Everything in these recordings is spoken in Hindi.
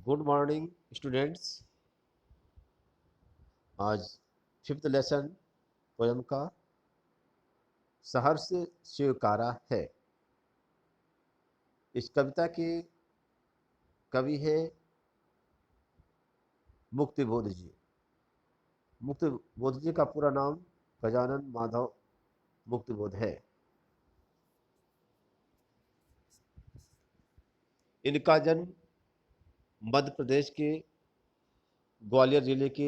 Good morning students. आज फिफ्थ लेसन पोयम का सहर्ष स्वीकारा है। इस कविता के कवि है मुक्तिबोध जी। मुक्तिबोध जी का पूरा नाम गजानन माधव मुक्तिबोध है। इनका जन्म मध्य प्रदेश के ग्वालियर जिले के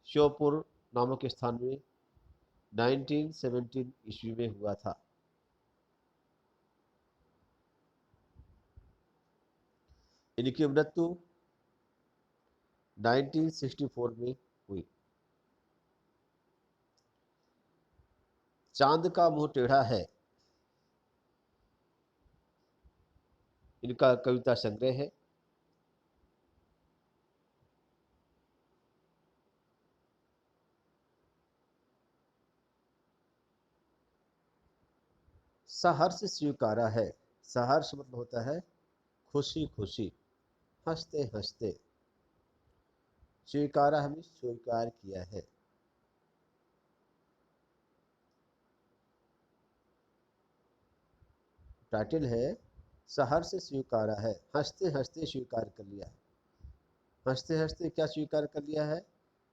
श्योपुर नामक स्थान में 1917 ईस्वी में हुआ था। इनकी मृत्यु 1964 में हुई। चांद का मुंह टेढ़ा है इनका कविता संग्रह है। सहर्ष स्वीकारा है। सहर्ष मतलब होता है खुशी खुशी, हंसते हंसते। स्वीकारा हमें स्वीकार किया है। टाइटल है सहर्ष स्वीकारा है, हंसते हंसते स्वीकार कर लिया है। हंसते हंसते क्या स्वीकार कर लिया है?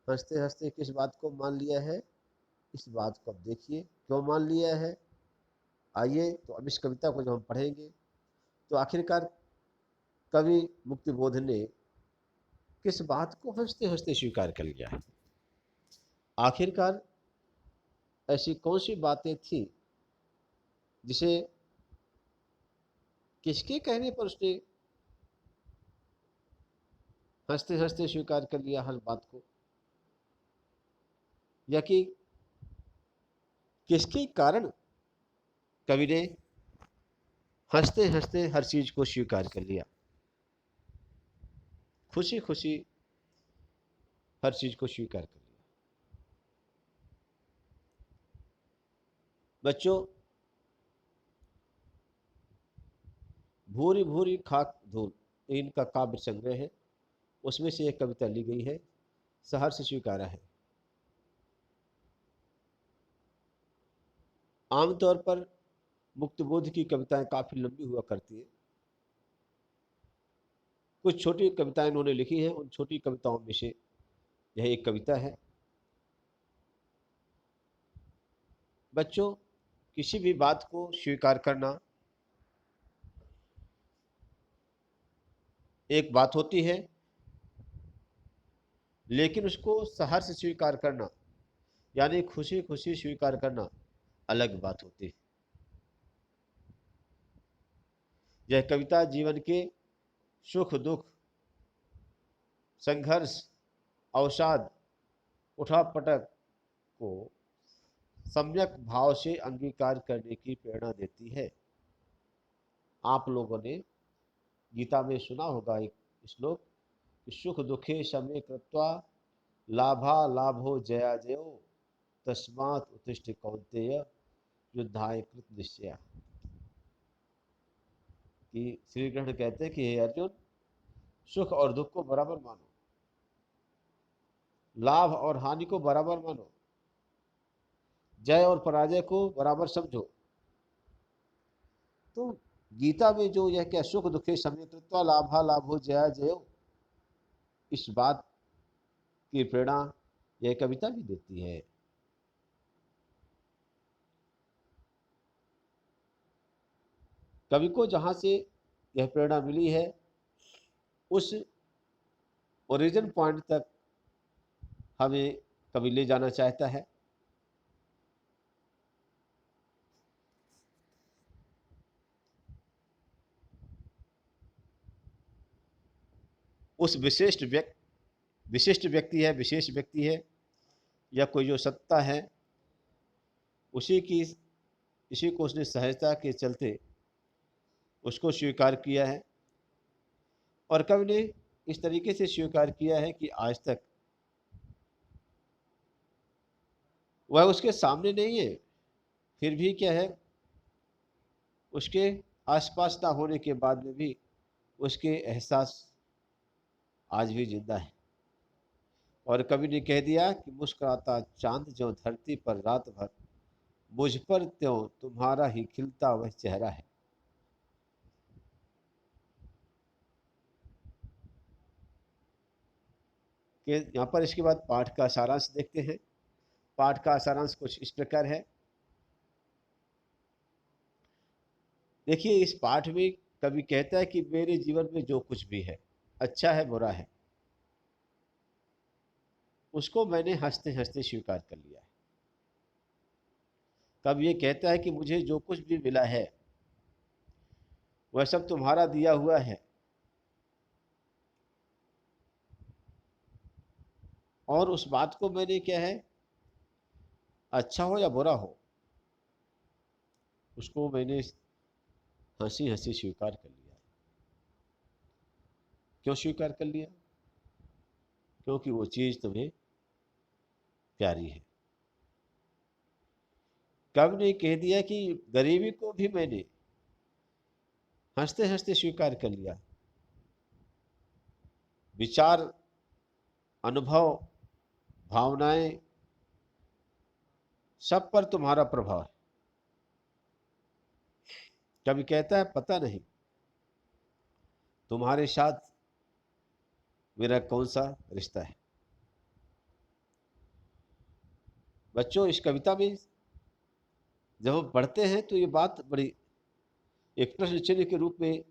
हंसते हंसते किस बात को मान लिया है? इस बात को अब देखिए क्यों मान लिया है। आइए तो अब इस कविता को जब हम पढ़ेंगे तो आखिरकार कवि मुक्तिबोध ने किस बात को हंसते हंसते स्वीकार कर लिया है। आखिरकार ऐसी कौन सी बातें थी जिसे किसके कहने पर उसने हंसते हंसते स्वीकार कर लिया हर बात को, या कि किसके कारण कवि ने हंसते हंसते हर चीज को स्वीकार कर लिया, खुशी खुशी हर चीज को स्वीकार कर लिया। बच्चों, भूरी भूरी खाक धूल इनका काव्य संग्रह है। उसमें से एक कविता ली गई है, सहर्ष स्वीकारा है। आमतौर पर मुक्तिबोध की कविताएं काफी लंबी हुआ करती है। कुछ छोटी कविताएं उन्होंने लिखी हैं, उन छोटी कविताओं में से यह एक कविता है। बच्चों, किसी भी बात को स्वीकार करना एक बात होती है, लेकिन उसको सहर्ष स्वीकार करना यानी खुशी खुशी स्वीकार करना अलग बात होती है। यह कविता जीवन के सुख दुख, संघर्ष, अवसाद, उठापटक को सम्यक भाव से अंगीकार करने की प्रेरणा देती है। आप लोगों ने गीता में सुना होगा एक श्लोक, सुख दुखे समे कृत्वा लाभा लाभो जया जयो तस्मात् उत्तिष्ठ कौन्तेय युद्धाय कृत निश्चय। कि श्री कृष्ण कहते हैं कि हे अर्जुन, सुख और दुख को बराबर मानो, लाभ और हानि को बराबर मानो, जय और पराजय को बराबर समझो। तो गीता में जो यह क्या सुख दुखे समय कृत्वा लाभा लाभो जया जयो, इस बात की प्रेरणा यह कविता भी देती है। कवि को जहां से यह प्रेरणा मिली है उस ओरिजिन पॉइंट तक हमें कवि ले जाना चाहता है। उस विशिष्ट व्यक्ति है, विशेष व्यक्ति है, या कोई जो सत्ता है, उसी की इसी को उसने सहजता के चलते उसको स्वीकार किया है। और कवि ने इस तरीके से स्वीकार किया है कि आज तक वह उसके सामने नहीं है, फिर भी क्या है, उसके आसपास ना होने के बाद में भी उसके एहसास आज भी जिंदा है। और कवि ने कह दिया कि मुस्कुराता चांद जो धरती पर रात भर, मुझ पर त्यों तुम्हारा ही खिलता वह चेहरा है। कि यहाँ पर इसके बाद पाठ का सारांश देखते हैं। पाठ का सारांश कुछ इस प्रकार है। देखिए, इस पाठ में कवि कहता है कि मेरे जीवन में जो कुछ भी है, अच्छा है बुरा है, उसको मैंने हंसते हंसते स्वीकार कर लिया है। कवि ये कहता है कि मुझे जो कुछ भी मिला है वह सब तुम्हारा दिया हुआ है, और उस बात को मैंने क्या है, अच्छा हो या बुरा हो, उसको मैंने हंसी हंसी स्वीकार कर लिया है। क्यों स्वीकार कर लिया? क्योंकि वो चीज तुम्हें प्यारी है। कवि ने कह दिया कि गरीबी को भी मैंने हंसते हंसते स्वीकार कर लिया। विचार, अनुभव, भावनाएं, सब पर तुम्हारा प्रभाव है। कभी कहता है पता नहीं तुम्हारे साथ मेरा कौन सा रिश्ता है। बच्चों, इस कविता में जब हम पढ़ते हैं तो ये बात बड़ी एक प्रश्न चिन्ह के रूप में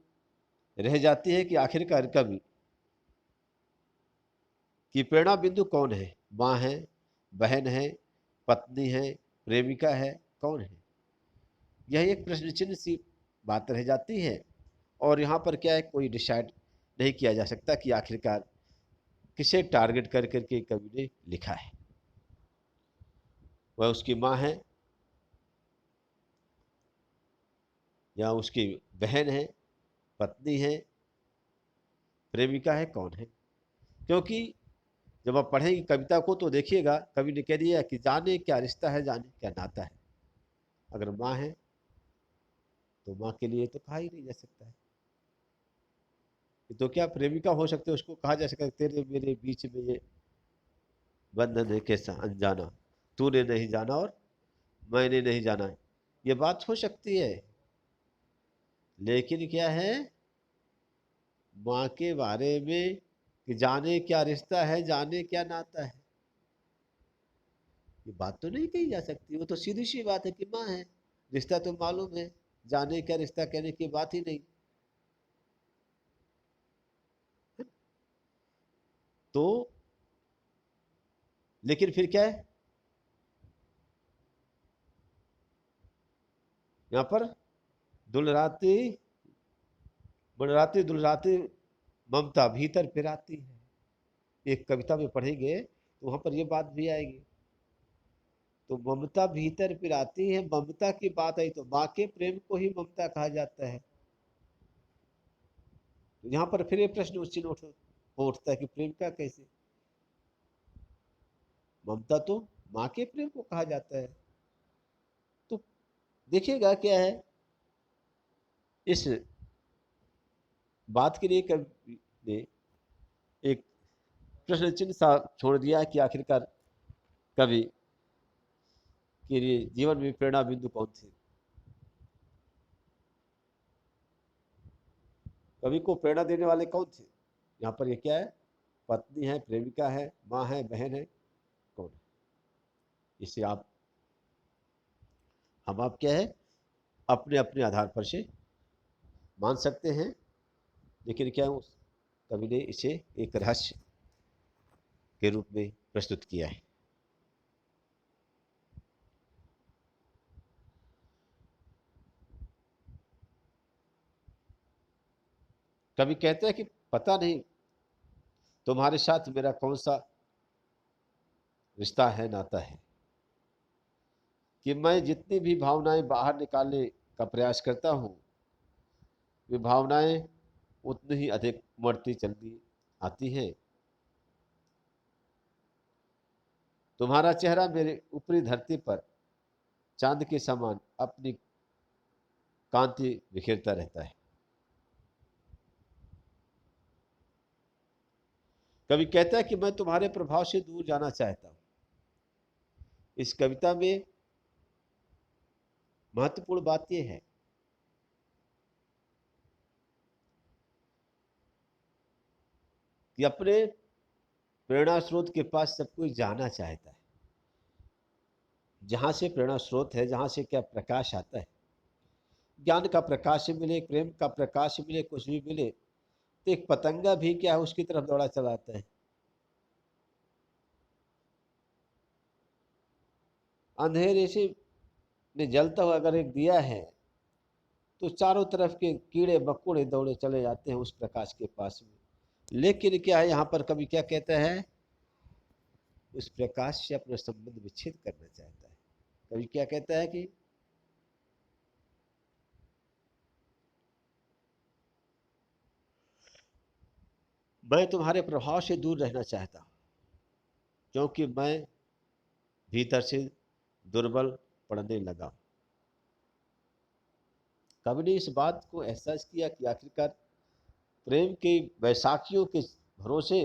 रह जाती है कि आखिरकार कवि की प्रेरणा बिंदु कौन है? माँ है, बहन है, पत्नी है, प्रेमिका है, कौन है? यह एक प्रश्न चिन्ह सी बात रह जाती है। और यहाँ पर क्या है, कोई डिसाइड नहीं किया जा सकता कि आखिरकार किसे टारगेट कर करके कवि ने लिखा है। वह उसकी माँ है या उसकी बहन है, पत्नी है, प्रेमिका है, कौन है? क्योंकि जब आप पढ़ेंगे कविता को तो देखिएगा, कवि ने कह दिया कि जाने क्या रिश्ता है, जाने क्या नाता है। अगर माँ है तो माँ के लिए तो कहा ही नहीं जा सकता है। तो क्या प्रेमिका हो सकते, उसको कहा जा सकता है तेरे मेरे बीच में ये बंधन है कैसा अनजाना, तूने नहीं जाना और मैंने नहीं जाना। ये बात हो सकती है, लेकिन क्या है, माँ के बारे में कि जाने क्या रिश्ता है, जाने क्या नाता है, ये बात तो नहीं कही जा सकती। वो तो सीधी सी बात है कि माँ है, रिश्ता तो मालूम है, जाने क्या रिश्ता कहने की बात ही नहीं। तो लेकिन फिर क्या है यहाँ पर, दुलराती बुलराती दुलराती ममता भीतर पिराती है। एक कविता में पढ़ेंगे तो वहां पर ये बात भी आएगी। तो ममता भीतर पिराती है, ममता की बात आई तो माँ के प्रेम को ही ममता कहा जाता है। तो यहाँ पर फिर ये प्रश्न उस चिन्ह उठता है कि प्रेम का कैसे? ममता तो माँ के प्रेम को कहा जाता है। तो देखिएगा क्या है, इस बात के लिए कवि ने एक प्रश्न चिन्ह सा छोड़ दिया कि आखिरकार कवि के लिए जीवन में प्रेरणा बिंदु कौन थे। कवि को प्रेरणा देने वाले कौन थे? यहाँ पर ये क्या है, पत्नी है, प्रेमिका है, माँ है, बहन है, कौन है? इसे आप हम आप क्या है, अपने अपने आधार पर से मान सकते हैं। लेकिन क्या उस कवि ने इसे एक रहस्य के रूप में प्रस्तुत किया है। कवि कहते हैं कि पता नहीं तुम्हारे साथ मेरा कौन सा रिश्ता है, नाता है, कि मैं जितनी भी भावनाएं बाहर निकालने का प्रयास करता हूँ, वे भावनाएं उतनी ही अधिक उमड़ती चलती आती हैं। तुम्हारा चेहरा मेरे ऊपरी धरती पर चांद के समान अपनी कांति बिखेरता रहता है। कवि कहता है कि मैं तुम्हारे प्रभाव से दूर जाना चाहता हूं। इस कविता में महत्वपूर्ण बात यह है कि अपने प्रेरणा स्रोत के पास सब कोई जाना चाहता है। जहां से प्रेरणा स्रोत है, जहां से क्या प्रकाश आता है, ज्ञान का प्रकाश मिले, प्रेम का प्रकाश मिले, कुछ भी मिले, तो एक पतंगा भी क्या है उसकी तरफ दौड़ा चला आता है। अंधेरे से ने जलता हुआ अगर एक दिया है तो चारों तरफ के कीड़े मकोड़े दौड़े चले जाते हैं उस प्रकाश के पास में। लेकिन क्या है, यहाँ पर कवि क्या कहता है, उस प्रकाश से अपना संबंध विच्छेद करना चाहता है। कवि क्या कहता है कि मैं तुम्हारे प्रभाव से दूर रहना चाहता हूं, क्योंकि मैं भीतर से दुर्बल पड़ने लगा। कवि ने इस बात को एहसास किया कि आखिरकार प्रेम के बैसाखियों के भरोसे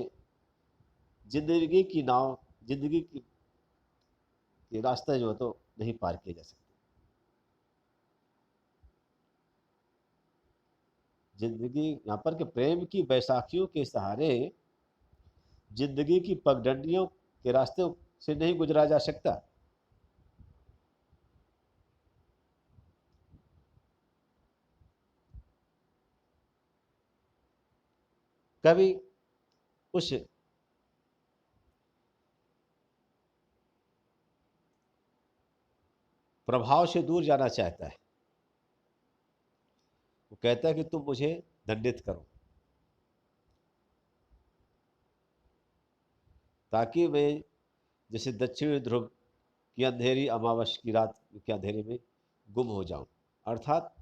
जिंदगी की नाव, जिंदगी की ये रास्ता जो है तो नहीं पार किया जा सकता। जिंदगी यहाँ पर के प्रेम की बैसाखियों के सहारे जिंदगी की पगडंडियों के रास्ते से नहीं गुजरा जा सकता। कभी उस प्रभाव से दूर जाना चाहता है। वो कहता है कि तुम मुझे दंडित करो, ताकि मैं जैसे दक्षिण ध्रुव की अंधेरी अमावस की रात के अंधेरे में गुम हो जाऊं, अर्थात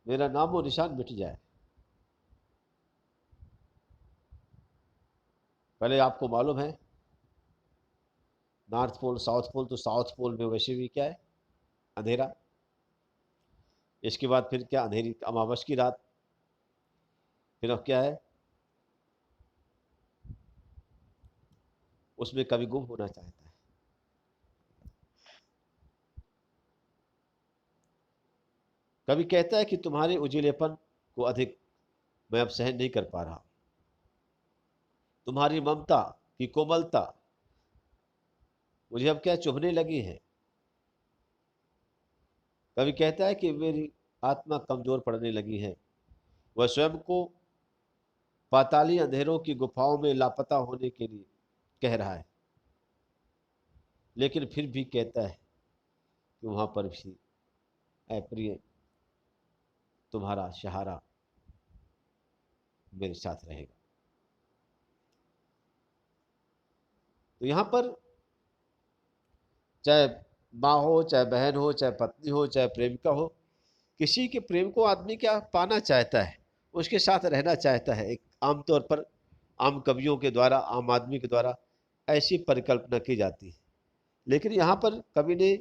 मेरा नामो निशान मिट जाए। पहले आपको मालूम है नॉर्थ पोल साउथ पोल, तो साउथ पोल में वैसे भी क्या है, अंधेरा। इसके बाद फिर क्या, अंधेरी अमावस की रात। फिर अब क्या है, उसमें कभी गुम होना चाहता है। कभी कहता है कि तुम्हारे उजीलेपन को अधिक मैं अब सहन नहीं कर पा रहा, तुम्हारी ममता की कोमलता मुझे अब क्या चुभने लगी है। कभी कहता है कि मेरी आत्मा कमजोर पड़ने लगी है। वह स्वयं को पाताली अंधेरों की गुफाओं में लापता होने के लिए कह रहा है, लेकिन फिर भी कहता है कि वहां पर भी अप्रिय तुम्हारा सहारा मेरे साथ रहेगा। तो यहां पर चाहे माँ हो, चाहे बहन हो, चाहे पत्नी हो, चाहे प्रेमिका हो, किसी के प्रेम को आदमी क्या पाना चाहता है, उसके साथ रहना चाहता है। एक आमतौर पर आम कवियों के द्वारा, आम आदमी के द्वारा ऐसी परिकल्पना की जाती है। लेकिन यहाँ पर कवि ने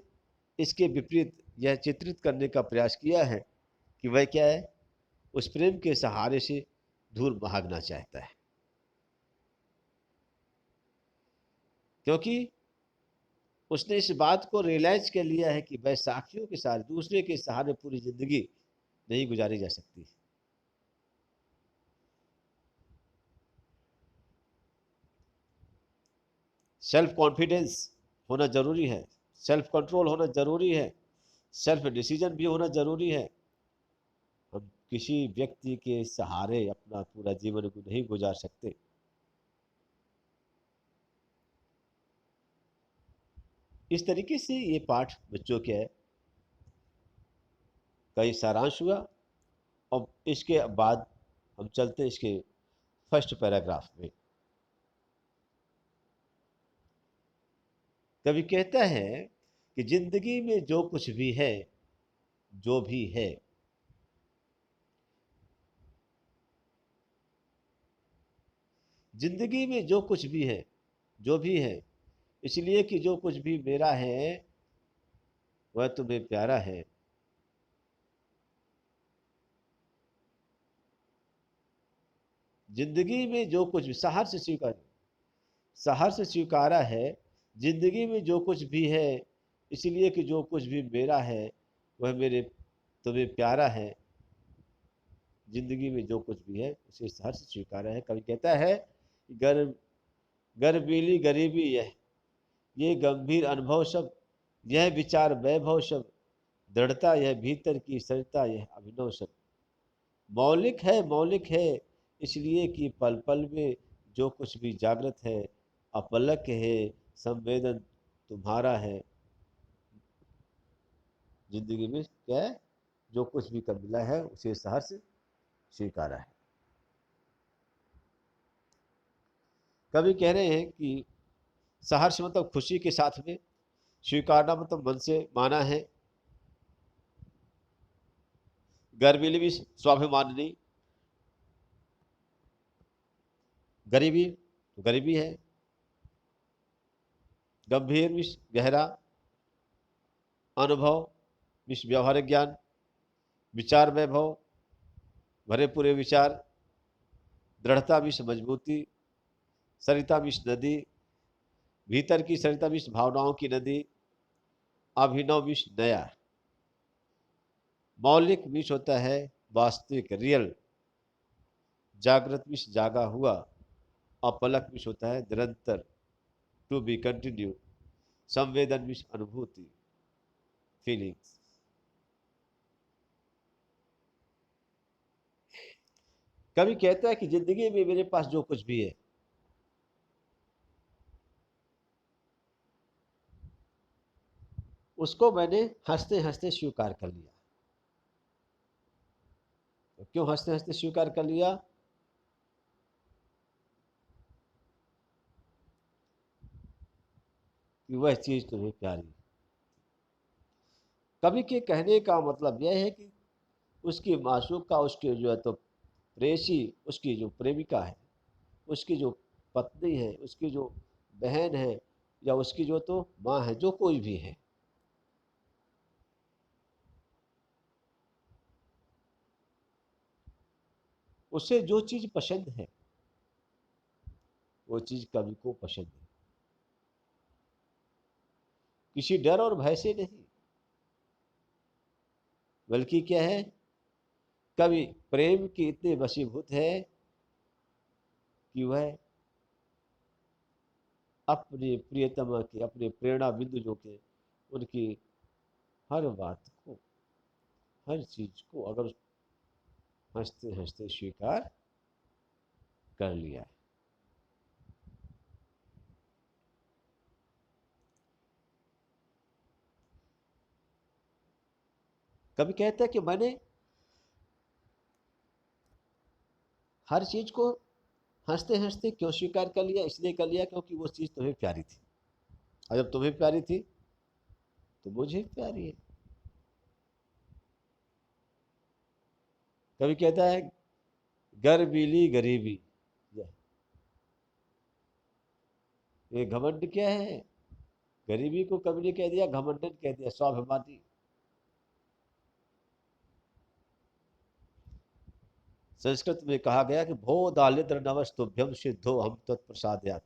इसके विपरीत यह चित्रित करने का प्रयास किया है कि वह क्या है, उस प्रेम के सहारे से दूर भागना चाहता है। क्योंकि उसने इस बात को रियलाइज कर लिया है कि बैसाखियों के सहारे, दूसरे के सहारे पूरी जिंदगी नहीं गुजारी जा सकती। सेल्फ कॉन्फिडेंस होना जरूरी है, सेल्फ कंट्रोल होना जरूरी है, सेल्फ डिसीजन भी होना जरूरी है। हम किसी व्यक्ति के सहारे अपना पूरा जीवन को नहीं गुजार सकते। इस तरीके से ये पाठ बच्चों के कई सारांश हुआ। और इसके बाद हम चलते हैं इसके फर्स्ट पैराग्राफ में। कवि कहता है कि जिंदगी में जो कुछ भी है, जो भी है, जिंदगी में जो कुछ भी है, जो भी है, इसलिए कि जो कुछ भी मेरा है वह तुम्हें प्यारा है। जिंदगी में जो कुछ भी सहर्ष से स्वीकारा है, जिंदगी में जो कुछ भी है, इसलिए कि जो कुछ भी मेरा है वह मेरे तुम्हें प्यारा है। जिंदगी में जो कुछ भी है उसे सहर्ष स्वीकारा है। कवि कहता है, गर गर्वीली गरीबी यह, ये गंभीर अनुभव शब्द, यह विचार वैभव शब्द, दृढ़ता यह भीतर की सरिता यह अभिनव शब्द। मौलिक है इसलिए कि पल पल में जो कुछ भी जागृत है, अपलक है संवेदन तुम्हारा है। जिंदगी में क्या है, जो कुछ भी कर मिला है उसे सहर्ष स्वीकारा है। कवि कह रहे हैं कि सहर्ष मतलब खुशी के साथ में, स्वीकारना मतलब मन से माना है, गर्विली भी स्वाभिमान नहीं, गरीबी तो गरीबी है, गंभीर विष गहरा, अनुभव विष व्यवहारिक ज्ञान, विचार वैभव भरे पूरे विचार, दृढ़ता विष मजबूती, सरिता विष नदी, भीतर की सरिता विष भावनाओं की नदी, अभिनव विष नया। मौलिक विष होता है वास्तविक रियल, जागृत विष जागा हुआ, अपलक विष होता है निरंतर टू बी कंटिन्यू, संवेदन विष अनुभूति फीलिंग्स। कभी कहता है कि जिंदगी में मेरे पास जो कुछ भी है उसको मैंने हंसते हंसते स्वीकार कर लिया। तो क्यों हंसते हंसते स्वीकार कर लिया? कि वह चीज तुम्हें प्यारी। कवि के कहने का मतलब यह है कि उसकी माशूका, उसके जो है तो प्रेसी, उसकी जो प्रेमिका है, उसकी जो पत्नी है, उसकी जो बहन है, या उसकी जो तो माँ है, जो कोई भी है, उसे जो चीज पसंद है वो चीज कवि को पसंद है। किसी डर और भय से नहीं, बल्कि क्या है, कवि प्रेम की इतने वशीभूत है कि वह अपने प्रियतमा के, अपने प्रेरणा बिंदु जो के, उनकी हर बात को, हर चीज को अगर हंसते हंसते स्वीकार कर लिया है। कभी कहता है कि मैंने हर चीज को हंसते हंसते क्यों स्वीकार कर लिया, इसलिए कर लिया क्योंकि वो चीज तुम्हें प्यारी थी, और जब तुम्हें प्यारी थी तो मुझे प्यारी है। कभी कहता है, गर्वीली गरीबी, ये घमंड क्या है? गरीबी को कवि ने कह दिया घमंडन कह दिया, स्वाभिमानी। संस्कृत में कहा गया कि भो दालिद्र नवस्तुभ्यम सिद्धो हम तत्प्रसादयात्,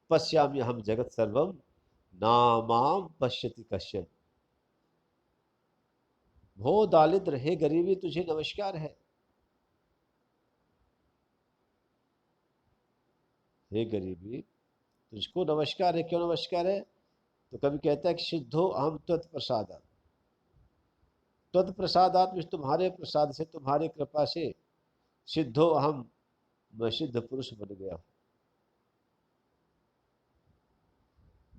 पश्यामि हम जगत सर्वम नामाम पश्यति कश्यप। भो दालिद्र, हे गरीबी तुझे नमस्कार है, हे गरीबी तुझको नमस्कार है। क्यों नमस्कार है? तो कभी कहता है कि सिद्धो अहम तत्प्रसादात्, तत्प्रसादात् में तुम्हारे प्रसाद से, तुम्हारी कृपा से, सिद्धो अहम, मैं सिद्ध पुरुष बन गया हूं।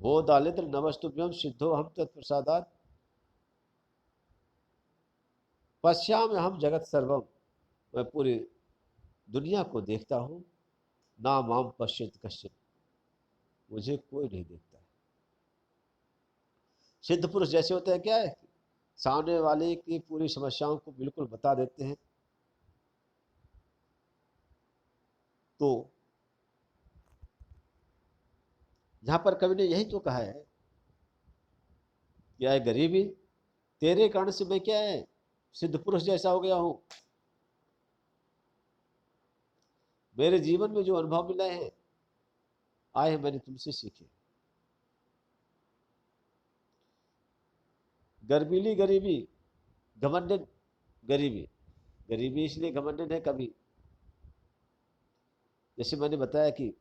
वो दालिद्र नमस्तुभ्यम सिद्धो हम तत्प्रसादात्, पश्याम हम जगत सर्वम, मैं पूरी दुनिया को देखता हूँ, ना माम पश्यत कश्यप, मुझे कोई नहीं देखता। सिद्ध पुरुष जैसे होते हैं क्या है, सामने वाले की पूरी समस्याओं को बिल्कुल बता देते हैं। तो यहाँ पर कवि ने यही तो कहा है, क्या है गरीबी, तेरे कारण से मैं क्या है, सिद्ध पुरुष जैसा हो गया हूं। मेरे जीवन में जो अनुभव मिले हैं, आए हैं, मैंने तुमसे सीखे। गर्वीली गरीबी, घमंडन गरीबी, गरीबी इसलिए घमंडन है कभी, जैसे मैंने बताया कि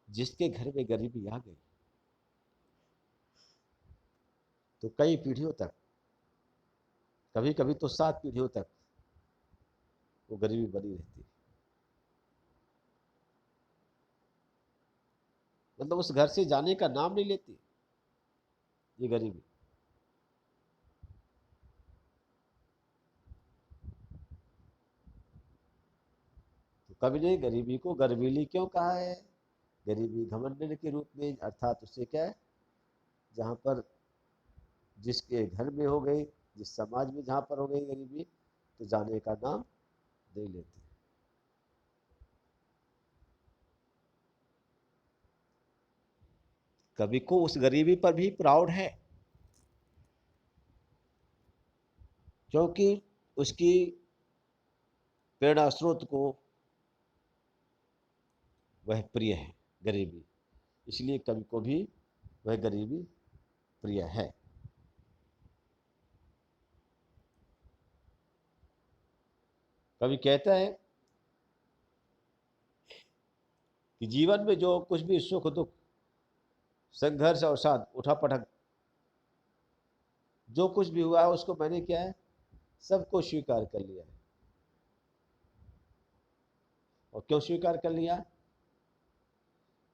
जिसके घर में गरीबी आ गई तो कई पीढ़ियों तक, कभी कभी तो 7 पीढ़ियों तक वो गरीबी बनी रहती है। मतलब उस घर से जाने का नाम नहीं लेती ये गरीबी। तो कभी ने गरीबी को गर्वीली क्यों कहा है? गरीबी घमंड के रूप में, अर्थात उससे क्या है, जहाँ पर जिसके घर में हो गई, जिस समाज में जहाँ पर हो गई गरीबी, तो जाने का नाम नहीं लेते। कवि को उस गरीबी पर भी प्राउड है, क्योंकि उसकी प्रेरणा स्रोत को वह प्रिय है गरीबी, इसलिए कवि को भी वह गरीबी प्रिय है। कवि कहता है कि जीवन में जो कुछ भी सुख दुख, संघर्ष अवसाद, उठापटक, जो कुछ भी हुआ है उसको मैंने क्या है, सबको स्वीकार कर लिया है। और क्यों स्वीकार कर लिया?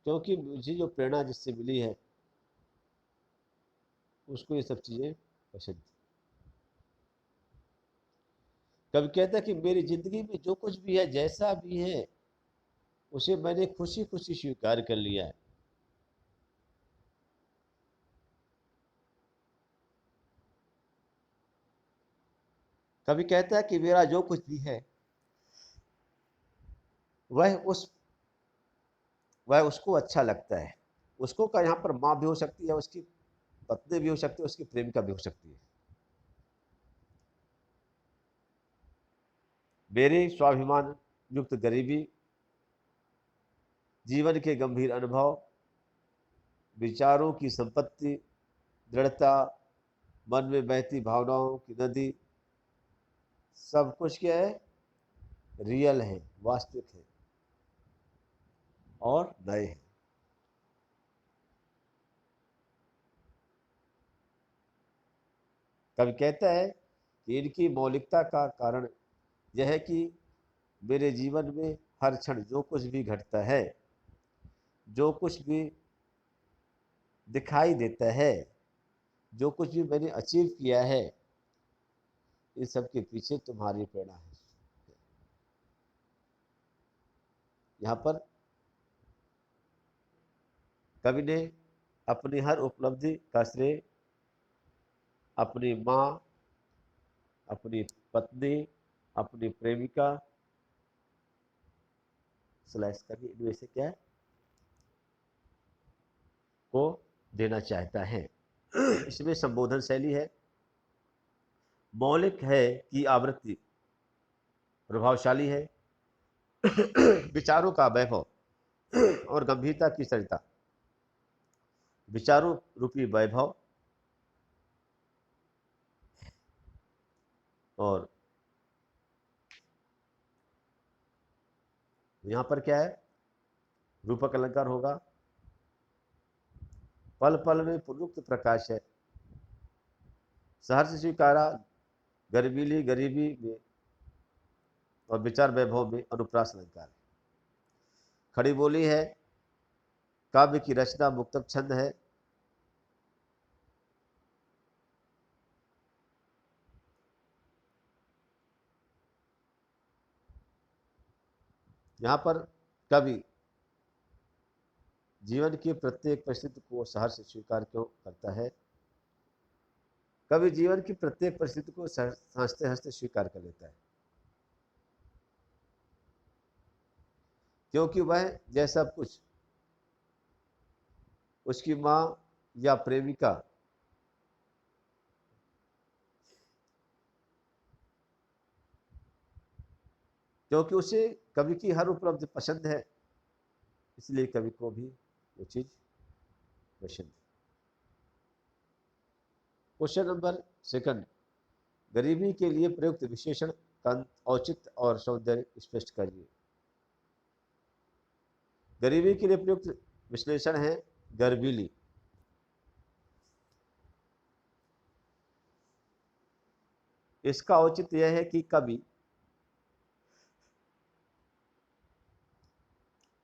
क्योंकि मुझे जो प्रेरणा जिससे मिली है उसको ये सब चीजें पसंद थी। कभी कहता है कि मेरी जिंदगी में जो कुछ भी है, जैसा भी है, उसे मैंने खुशी खुशी स्वीकार कर लिया है। कभी कहता है कि मेरा जो कुछ भी है वह उस वह उसको अच्छा लगता है। उसको का यहाँ पर माँ भी हो सकती है, उसकी पत्नी भी हो सकती है, उसकी प्रेमिका भी हो सकती है। मेरे स्वाभिमान युक्त गरीबी, जीवन के गंभीर अनुभव, विचारों की संपत्ति, दृढ़ता, मन में बहती भावनाओं की नदी, सब कुछ क्या है, रियल है, वास्तविक है और नए हैं। कवि कहता है कि इनकी मौलिकता का कारण यह है कि मेरे जीवन में हर क्षण जो कुछ भी घटता है, जो कुछ भी दिखाई देता है, जो कुछ भी मैंने अचीव किया है, इन सब के पीछे तुम्हारी प्रेरणा है। यहाँ पर कवि ने अपनी हर उपलब्धि का श्रेय अपनी माँ, अपनी पत्नी, अपनी प्रेमिका स्लैश करके इनमें से क्या है को देना चाहता है। इसमें संबोधन शैली है, मौलिक है कि आवृत्ति प्रभावशाली है, विचारों का वैभव और गंभीरता की सरिता, विचारों रूपी वैभव और यहाँ पर क्या है, रूपक अलंकार होगा, पल पल में पुनरुक्त प्रकाश है, सहर्ष स्वीकारा गर्वीली गरीबी में और विचार वैभव में अनुप्रास अलंकार है। खड़ी बोली है, काव्य की रचना मुक्तक छंद है, यहाँ पर कवि जीवन की प्रत्येक परिस्थिति को सहर्ष स्वीकार क्यों करता है? कवि जीवन की प्रत्येक परिस्थिति को हंसते हंसते स्वीकार कर लेता है, क्योंकि वह जैसा कुछ उसकी माँ या प्रेमिका क्योंकि उसे कवि की हर उपलब्धि पसंद है, इसलिए कवि को भी वो चीज़ पसंद है। क्वेश्चन नंबर सेकंड, गरीबी के लिए प्रयुक्त विशेषण का औचित्य और सौंदर्य स्पष्ट करिए। गरीबी के लिए प्रयुक्त विश्लेषण है गर्वीली। इसका औचित्य यह है कि कवि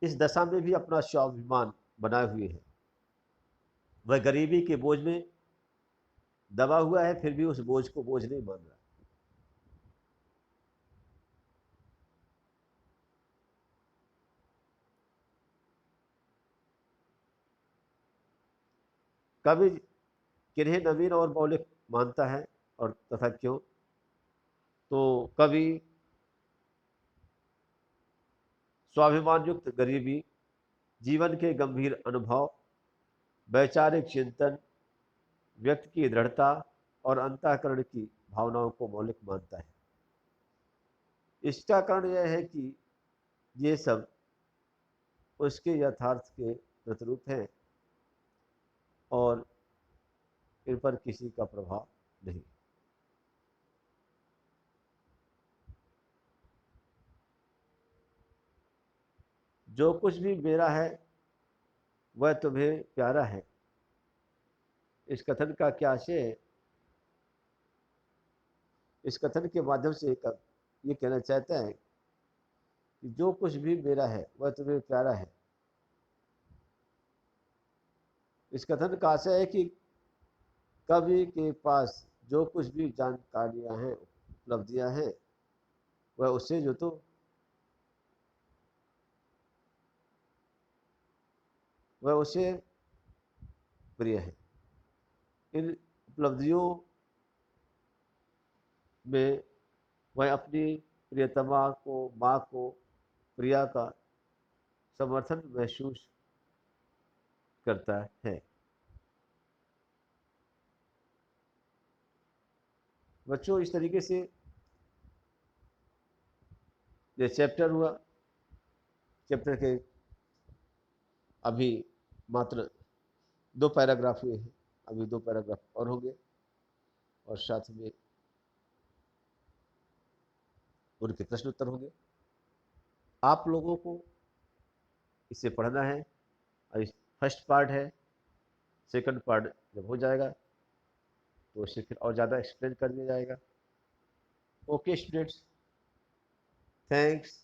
इस दशा में भी अपना स्वाभिमान बनाए हुए है। वह गरीबी के बोझ में दबा हुआ है, फिर भी उस बोझ को बोझ नहीं मान रहा। कवि किन्हें नवीन और मौलिक मानता है और तथा क्यों? तो कवि स्वाभिमान युक्त गरीबी, जीवन के गंभीर अनुभव, वैचारिक चिंतन, व्यक्ति की दृढ़ता और अंतःकरण की भावनाओं को मौलिक मानता है। इसका कारण यह है कि ये सब उसके यथार्थ के प्रतिरूप हैं और इन पर किसी का प्रभाव नहीं। जो कुछ भी मेरा है वह तुम्हें प्यारा है, इस कथन का क्या आशय है? इस कथन के माध्यम से ये कहना चाहता है कि जो कुछ भी मेरा है वह तुम्हें प्यारा है। इस कथन का आशय है कि कवि के पास जो कुछ भी जानकारियां हैं, उपलब्धियां हैं, वह उससे जो तो वह उसे प्रिय है। इन उपलब्धियों में वह अपनी प्रियतमा को, माँ को, प्रिया का समर्थन महसूस करता है। बच्चों, इस तरीके से ये चैप्टर हुआ। चैप्टर के अभी मात्र 2 पैराग्राफ हुए हैं, अभी 2 पैराग्राफ और होंगे और साथ में उनके प्रश्न उत्तर होंगे। आप लोगों को इसे पढ़ना है और फर्स्ट पार्ट है, सेकंड पार्ट जब हो जाएगा तो इसे फिर और ज़्यादा एक्सप्लेन कर दिया जाएगा। Okay students, thanks.